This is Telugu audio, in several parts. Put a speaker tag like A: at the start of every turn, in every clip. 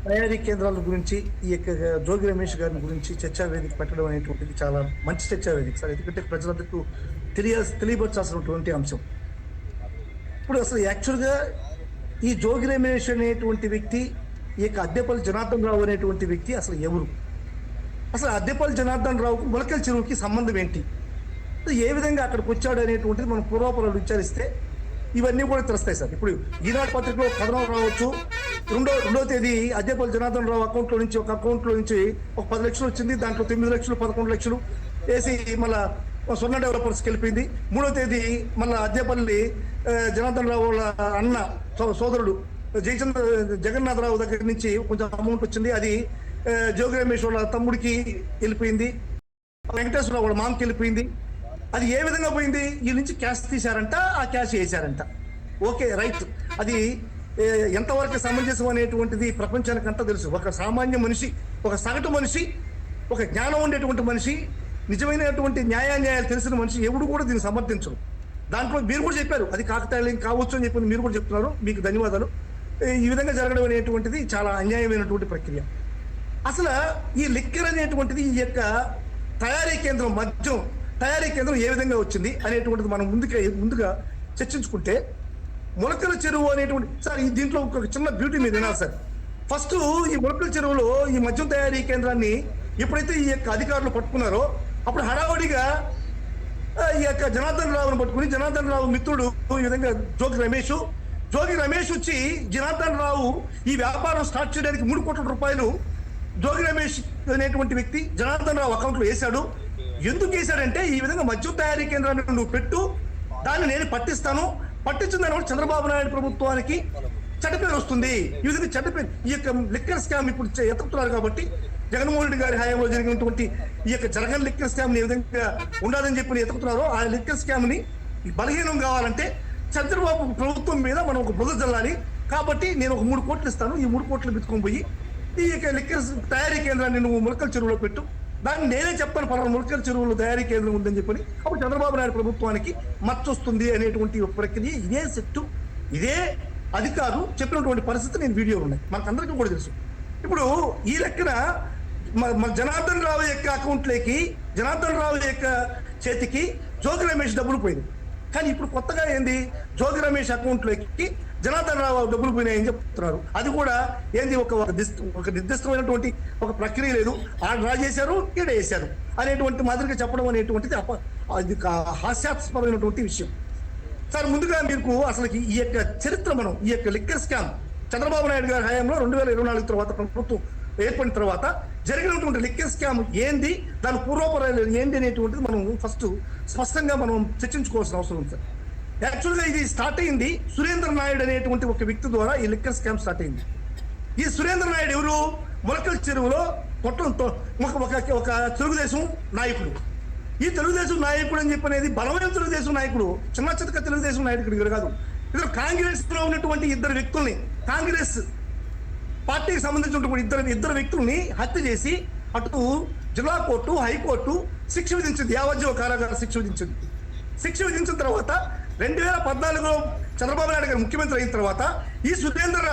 A: తయారీ కేంద్రాల గురించి ఈ యొక్క జోగి రమేష్ గారి గురించి చర్చా వేదిక పెట్టడం అనేటువంటిది చాలా మంచి చర్చా వేదిక సార్. ఎందుకంటే ప్రజలందరికీ తెలియపరచాల్సినటువంటి అంశం. ఇప్పుడు అసలు యాక్చువల్గా ఈ జోగి రమేష్ అనేటువంటి వ్యక్తి, ఈ యొక్క అద్దెపల్లి జనార్దన్ రావు అనేటువంటి వ్యక్తి అసలు ఎవరు? అసలు అద్దెపల్లి జనార్దన్ రావుకు మొలకల చెరువుకి సంబంధం ఏంటి? ఏ విధంగా అక్కడికి వచ్చాడు అనేటువంటిది మనం పూర్వాపరాలు విచారిస్తే ఇవన్నీ కూడా తెలుస్తాయి సార్. ఇప్పుడు ఈనాడు పత్రికలో కథనం రావచ్చు. రెండో తేదీ అద్దెపల్లి జనార్దన్ రావు అకౌంట్లో నుంచి ఒక 10 లక్షలు వచ్చింది. దాంట్లో 9 లక్షలు 11 లక్షలు వేసి మళ్ళా స్వర్ణ డెవలపర్స్కి వెళ్ళిపోయింది. 3వ తేదీ మళ్ళీ అద్దెపల్లి జనార్దన్ రావు వాళ్ళ అన్న సోదరుడు జగన్నాథరావు దగ్గర నుంచి కొంచెం అమౌంట్ వచ్చింది. అది జోగి రమేష్ వాళ్ళ తమ్ముడికి వెళ్ళిపోయింది. వెంకటేశ్వరరావు వాళ్ళ మామకి వెళ్ళిపోయింది. అది ఏ విధంగా పోయింది? ఈ నుంచి క్యాష్ తీశారంట, ఆ క్యాష్ వేశారంట. Okay, right. అది ఎంతవరకు సమంజసం అనేటువంటిది ప్రపంచానికంతా తెలుసు. ఒక సామాన్య మనిషి, ఒక సగటు మనిషి, ఒక జ్ఞానం ఉండేటువంటి మనిషి, నిజమైనటువంటి న్యాయాలు తెలిసిన మనిషి ఎవడు కూడా దీన్ని సమర్థించరు. దాంట్లో మీరు కూడా చెప్పారు అది కాకతాళీయం కావచ్చు అని చెప్పి మీరు కూడా చెప్తున్నారు. మీకు ధన్యవాదాలు. ఈ విధంగా జరగడం అనేటువంటిది చాలా అన్యాయమైనటువంటి ప్రక్రియ. అసలు ఈ లిక్కర్ అనేటువంటిది, ఈ యొక్క తయారీ కేంద్రం ఏ విధంగా వచ్చింది అనేటువంటిది మనం ముందుగా చర్చించుకుంటే, మొలకల చెరువు అనేటువంటి సార్, ఈ దీంట్లో ఒక చిన్న బ్యూటీ మీరు వినాలి సార్. ఫస్ట్ ఈ మొలకల చెరువులో ఈ మద్యం తయారీ కేంద్రాన్ని ఎప్పుడైతే ఈ యొక్క అధికారులు పట్టుకున్నారో అప్పుడు హడావడిగా ఈ యొక్క జనార్దన్ రావును పట్టుకుని, జనార్దన్ రావు మిత్రుడు ఈ విధంగా జోగి రమేష్ వచ్చి జనార్దన్ రావు ఈ వ్యాపారం స్టార్ట్ చేయడానికి 3 కోట్ల రూపాయలు జోగి రమేష్ అనేటువంటి వ్యక్తి జనార్దన్ రావు అకౌంట్లో వేశాడు. ఎందుకు వేశాడంటే, ఈ విధంగా మద్యం తయారీ కేంద్రాన్ని నువ్వు పెట్టు, దాన్ని నేను పట్టించిన దాని వల్ల చంద్రబాబు నాయుడు ప్రభుత్వానికి చెడ్డపేరు వస్తుంది. ఈ విధంగా చెడ్డపేరు, ఈ యొక్క లిక్కర్ స్కామ్ ఇప్పుడు ఎత్తుకుతున్నారు కాబట్టి, జగన్మోహన్ రెడ్డి గారి హయాంలో జరిగినటువంటి ఈ యొక్క జరగని లిక్కర్ స్కామ్ ఏ విధంగా ఉండాలని చెప్పి ఎత్తుకుతున్నారో, ఆ లిక్కర్ స్కామ్ ని బలహీనం కావాలంటే చంద్రబాబు ప్రభుత్వం మీద మనం ఒక బురద జల్లాలి. కాబట్టి నేను ఒక 3 కోట్లు ఇస్తాను, ఈ 3 కోట్లు బిత్తుకొని పోయి ఈ యొక్క లిక్కర్ తయారీ కేంద్రాన్ని నువ్వు మొలకల చెరువులో పెట్టు, దాన్ని నేనే చెప్పాను పలానా మొలకల చెరువులో తయారీ కేంద్రం ఉందని చెప్పని, అప్పుడు చంద్రబాబు నాయుడు ప్రభుత్వానికి మచ్చొస్తుంది అనేటువంటి ప్రక్రియ. ఇదే సెట్టు, ఇదే అధికారులు చెప్పినటువంటి పరిస్థితి నేను వీడియోలు ఉన్నాయి, మనకందరికీ కూడా తెలుసు. ఇప్పుడు ఈ లెక్కన జనార్దన్ రావు యొక్క అకౌంట్లోకి, జనార్దన్ రావు యొక్క చేతికి జోగి రమేష్ డబ్బులు పోయింది. కానీ ఇప్పుడు కొత్తగా ఏంది, జోగి రమేష్ అకౌంట్లోకి జనార్దన్ రావు డబ్బులు పోయినాయని చెప్తున్నారు. అది కూడా ఏంది, ఒక నిర్దిష్టమైనటువంటి ఒక ప్రక్రియ లేదు. ఆ డ్రా చేశారు, ఈడ వేశారు అనేటువంటి మాదిరిగా చెప్పడం అనేటువంటిది అది హాస్యాస్పదమైనటువంటి విషయం సార్. ముందుగా మీకు అసలు ఈ యొక్క చరిత్ర, మనం ఈ యొక్క లిక్కర్ స్కామ్ చంద్రబాబు నాయుడు గారి హయాంలో 2024 తర్వాత ప్రభుత్వం ఏర్పడిన తర్వాత జరిగినటువంటి లిక్కర్ స్కామ్ ఏంది, దాని పూర్వపరాలు ఏంది అనేటువంటిది మనం ఫస్ట్ స్పష్టంగా మనం చర్చించుకోవాల్సిన అవసరం ఉంది సార్. యాక్చువల్గా ఇది స్టార్ట్ అయింది సురేంద్ర నాయుడు అనేటువంటి ఒక వ్యక్తి ద్వారా ఈ లిక్కర్ స్కామ్ స్టార్ట్ అయింది. ఈ సురేంద్ర నాయుడు ఎవరు? మొలకల చెరువులో ఒక తెలుగుదేశం నాయకుడు. ఈ తెలుగుదేశం నాయకుడు అని చెప్పనేది బలమైన తెలుగుదేశం నాయకుడు, చిన్న చితక తెలుగుదేశం నాయకుడు కాదు. ఇద్దరు కాంగ్రెస్ లో ఉన్నటువంటి ఇద్దరు వ్యక్తుల్ని, కాంగ్రెస్ పార్టీకి సంబంధించినటువంటి ఇద్దరు వ్యక్తుల్ని హత్య చేసి అటు జిల్లా కోర్టు, హైకోర్టు శిక్ష విధించింది, యావజ్జీవ కారాగార శిక్ష విధించిన తర్వాత 2014లో చంద్రబాబు నాయుడు గారు ముఖ్యమంత్రి అయిన తర్వాత ఈ సురేంద్ర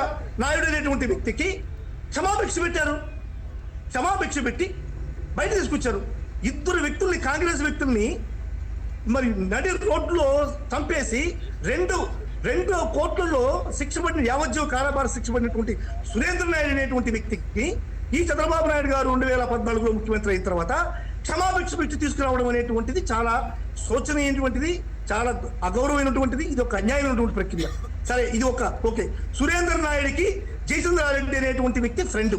A: నాయుడు అనేటువంటి వ్యక్తికి క్షమాభిక్ష పెట్టి బయట తీసుకొచ్చారు. ఇద్దరు వ్యక్తుల్ని, కాంగ్రెస్ వ్యక్తుల్ని మరి నడి రోడ్లో చంపేసి రెండు కోర్టులలో శిక్ష పడిన, యావజ్జీవ కారాగార శిక్ష పడినటువంటి సురేంద్ర నాయుడు అనేటువంటి వ్యక్తికి ఈ చంద్రబాబు నాయుడు గారు 2014లో ముఖ్యమంత్రి అయిన తర్వాత క్షమాభిక్ష పెట్టి తీసుకురావడం అనేటువంటిది చాలా శోచనీయమైనటువంటిది, చాలా అగౌరవమైనటువంటిది. ఇది ఒక అన్యాయమైనటువంటి ప్రక్రియ. సరే, ఇది ఓకే. సురేంద్ర నాయుడికి జయచంద్రారెడ్డి అనేటువంటి వ్యక్తి ఫ్రెండ్.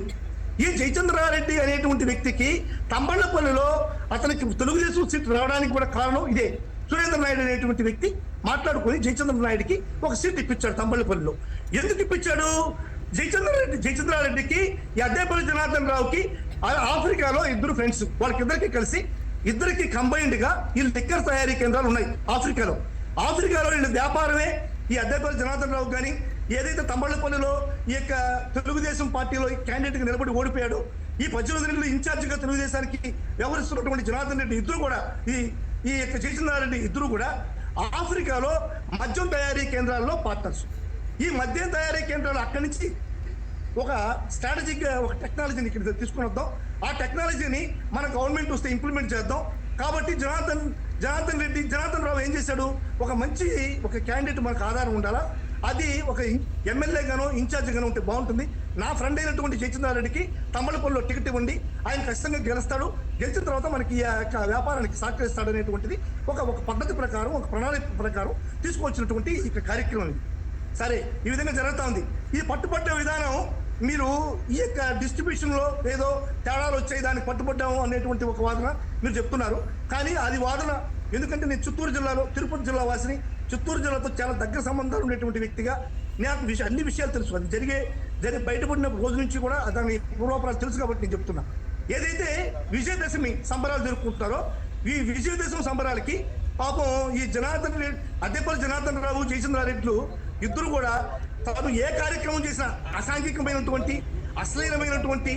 A: ఈ జయచంద్రారెడ్డి అనేటువంటి వ్యక్తికి తంబళ్లపల్లిలో అతనికి తెలుగుదేశం సీట్ రావడానికి కూడా కారణం ఇదే. సురేంద్ర నాయుడు అనేటువంటి వ్యక్తి మాట్లాడుకొని జయచంద్ర నాయుడికి ఒక సీట్ ఇప్పించాడు తంబళ్లపల్లిలో. ఎందుకు ఇప్పించాడు? జయచంద్రారెడ్డికి ఈ అద్దెపల్లి జనార్దన్ రావుకి ఆఫ్రికాలో ఇద్దరు ఫ్రెండ్స్, వాళ్ళకిద్దరికి కలిసి ఇద్దరికి కంబైన్డ్ గా ఈ లిక్కర్ తయారీ కేంద్రాలు ఉన్నాయి ఆఫ్రికాలో వీళ్ళ వ్యాపారమే ఈ అద్దెపల్లి జనార్దన్ రావు. కానీ ఏదైతే తంబళ్లపల్లిలో ఈ యొక్క తెలుగుదేశం పార్టీలో క్యాండిడేట్ గా నిలబడి ఓడిపోయాడో, ఈ 18 నెలలు ఇన్ఛార్జ్ గా తెలుగుదేశానికి వ్యవహరిస్తున్నటువంటి జనార్దన్ రెడ్డి ఇద్దరు కూడా, ఈ యొక్క జయచంద్రారెడ్డి ఇద్దరు కూడా ఆఫ్రికాలో మద్యం తయారీ కేంద్రాల్లో పార్ట్నర్స్. ఈ మద్యం తయారీ కేంద్రాలు అక్కడి నుంచి ఒక స్ట్రాటజిక్ ఒక టెక్నాలజీని ఇక్కడ తీసుకుని వద్దాం. ఆ టెక్నాలజీని మన గవర్నమెంట్ వస్తే ఇంప్లిమెంట్ చేద్దాం. కాబట్టి జనార్దన్ రావు ఏం చేశాడు, ఒక మంచి ఒక క్యాండిడేట్ మనకు ఆధారం ఉండాలా, అది ఒక ఎమ్మెల్యే గానో ఇన్ఛార్జ్ గానో ఉంటే బాగుంటుంది. నా ఫ్రెండ్ అయినటువంటి జయచంద్రారెడ్డికి తమ్మలపల్లిలో టికెట్ ఇవ్వండి, ఆయన ఖచ్చితంగా గెలుస్తాడు, గెలిచిన తర్వాత మనకి ఈ యొక్క వ్యాపారానికి సహకరిస్తాడు అనేటువంటిది ఒక పద్ధతి ప్రకారం, ఒక ప్రణాళిక ప్రకారం తీసుకొచ్చినటువంటి ఈ కార్యక్రమం ఇది. సరే, ఈ విధంగా జరుగుతూ ఉంది. ఈ పట్టుబట్టే విధానం మీరు ఈ యొక్క డిస్ట్రిబ్యూషన్లో ఏదో తేడాలు వచ్చాయి, దానికి పట్టుబడ్డాము అనేటువంటి ఒక వాదన మీరు చెప్తున్నారు. కానీ అది వాదన, ఎందుకంటే నేను చిత్తూరు జిల్లాలో, తిరుపతి జిల్లా వాసిని, చిత్తూరు జిల్లాతో చాలా దగ్గర సంబంధాలు ఉండేటువంటి వ్యక్తిగా నాకు అన్ని విషయాలు తెలుసు. అది జరిగే బయటపడిన రోజు నుంచి కూడా దాని పూర్వాపరాలు తెలుసు కాబట్టి నేను చెప్తున్నా. ఏదైతే విజయదశమి సంబరాలు జరుపుకుంటున్నారో, ఈ విజయదశమి సంబరాలకి పాపం ఈ అద్దెపల్లి జనార్దన్ రావు, జయచంద్రారెడ్డిలు ఇద్దరు కూడా తాను ఏ కార్యక్రమం చేసినా అసాంఘికమైనటువంటి, అశ్లీలమైనటువంటి,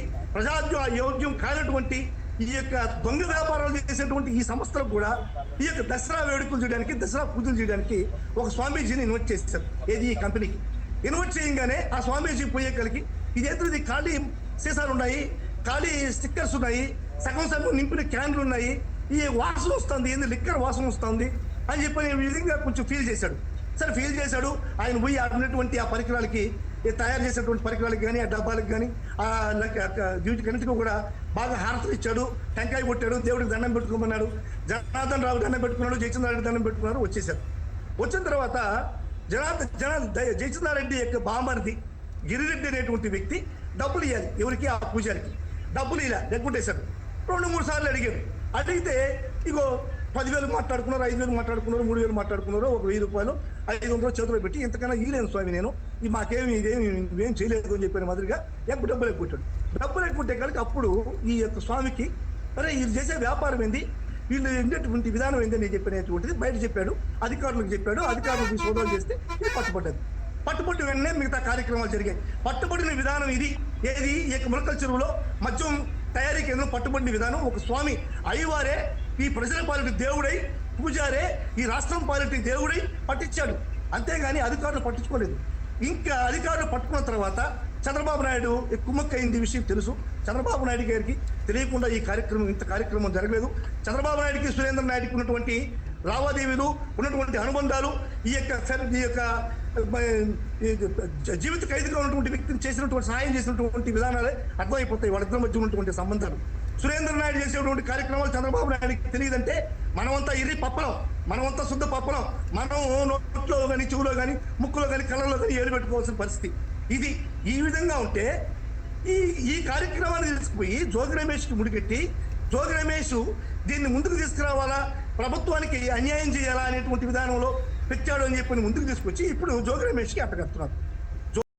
A: యోగ్యం కానటువంటి ఈ యొక్క దొంగ వ్యాపారాలు చేసేటువంటి ఈ సంస్థలకు కూడా ఈ యొక్క దసరా వేడుకలు చేయడానికి, దసరా పూజలు చేయడానికి ఒక స్వామీజీని ఇన్వైట్ చేశారు. ఏది ఈ కంపెనీకి ఇన్వైట్ చేయగానే ఆ స్వామీజీ పోయేకలికి ఇదేంటి ఖాళీ సీసాలు ఉన్నాయి, ఖాళీ స్టిక్కర్స్ ఉన్నాయి, సగం నింపిన క్యాన్లు ఉన్నాయి, ఈ వాసన వస్తుంది, ఏంది లిక్కర్ వాసన వస్తుంది అని చెప్పి విధంగా కొంచెం ఫీల్ చేశాడు. సరే, ఫీల్ చేశాడు. ఆయన పోయి ఆడినటువంటి ఆ పరికరాలకి, తయారు చేసినటువంటి పరికరాలకి కానీ, ఆ డబ్బాలకు కానీ, ఆ వీటికన్నిటికీ కూడా బాగా హారతలు ఇచ్చాడు, టెంకాయ కొట్టాడు, దేవుడికి దండం పెట్టుకోమన్నాడు. జనార్దన్ రావు దండం పెట్టుకున్నాడు, జయచంద్రారెడ్డి దండం పెట్టుకున్నారు, వచ్చేసారు. వచ్చిన తర్వాత జయచంద్రారెడ్డి యొక్క బామర్ది గిరిరెడ్డి అనేటువంటి వ్యక్తి డబ్బులు ఇవ్వాలి ఎవరికి, ఆ పూజారికి. డబ్బులు ఇలా లెక్కొట్టేశాడు. 2-3 సార్లు అడిగాడు. అడిగితే ఇగో 10,000 మాట్లాడుకున్నారు, 5,000 మాట్లాడుకున్నారు, 3,000 మాట్లాడుకున్నారు, ఒక 1,000 రూపాయలు 500 చేతిలో పెట్టి ఇంతకన్నా ఇయ్యలేను స్వామి, నేను మాకేం చేయలేదు అని చెప్పిన మాదిరిగా డబ్బులు ఎక్కుకొట్టాడు. డబ్బులు ఎక్కుకొట్టే కలిగి అప్పుడు ఈ యొక్క స్వామికి, అరే వీళ్ళు చేసే వ్యాపారం ఏంది, వీళ్ళు ఉండేటువంటి విధానం ఏంది అని చెప్పినటువంటిది బయట చెప్పాడు, అధికారులకు చెప్పాడు. అధికారులకు సోదాలు చేస్తే ఇది పట్టుబడ్డది. పట్టుబట్టి వెంటనే మిగతా కార్యక్రమాలు జరిగాయి. పట్టుబడిన విధానం ఇది. ఏది, ఈ యొక్క ములకల చెరువులో మద్యం తయారీ కేంద్రం పట్టుబడిన విధానం ఒక స్వామి అయ్యవారే ఈ ప్రజల పాలిటి దేవుడై, పూజారే ఈ రాష్ట్రం పాలిటి దేవుడై పట్టించాడు. అంతేగాని అధికారులు పట్టించుకోలేదు. ఇంకా అధికారులు పట్టుకున్న తర్వాత చంద్రబాబు నాయుడు కుమ్మక్కైంది విషయం తెలుసు. చంద్రబాబు నాయుడు గారికి తెలియకుండా ఈ కార్యక్రమం జరగలేదు. చంద్రబాబు నాయుడికి, సురేంద్ర నాయుడికి ఉన్నటువంటి లావాదేవీలు, ఉన్నటువంటి అనుబంధాలు, ఈ యొక్క జీవిత ఖైదుగా ఉన్నటువంటి వ్యక్తిని చేసినటువంటి సహాయం చేసినటువంటి విధానాలే అర్థమైపోతాయి వాళ్ళిద్దరి మధ్య ఉన్నటువంటి సంబంధాలు. సురేంద్ర నాయుడు చేసేటువంటి కార్యక్రమాలు చంద్రబాబు నాయుడికి తెలియదంటే మనమంతా పప్పలం, మనమంతా శుద్ధ పప్పలం, మనం నోట్లో కానీ, చెవులో కానీ, ముక్కులో కానీ, కళ్ళలో కానీ ఏడు పెట్టుకోవాల్సిన పరిస్థితి ఇది. ఈ విధంగా ఉంటే ఈ కార్యక్రమాన్ని తీసుకుపోయి జోగి రమేష్కి ముడికెట్టి, జోగి రమేష్ దీన్ని ముందుకు తీసుకురావాలా, ప్రభుత్వానికి అన్యాయం చేయాలా అనేటువంటి విధానంలో పెట్టాడు అని చెప్పి ముందుకు తీసుకొచ్చి ఇప్పుడు జోగి రమేష్కి అట్టగడుతున్నారు.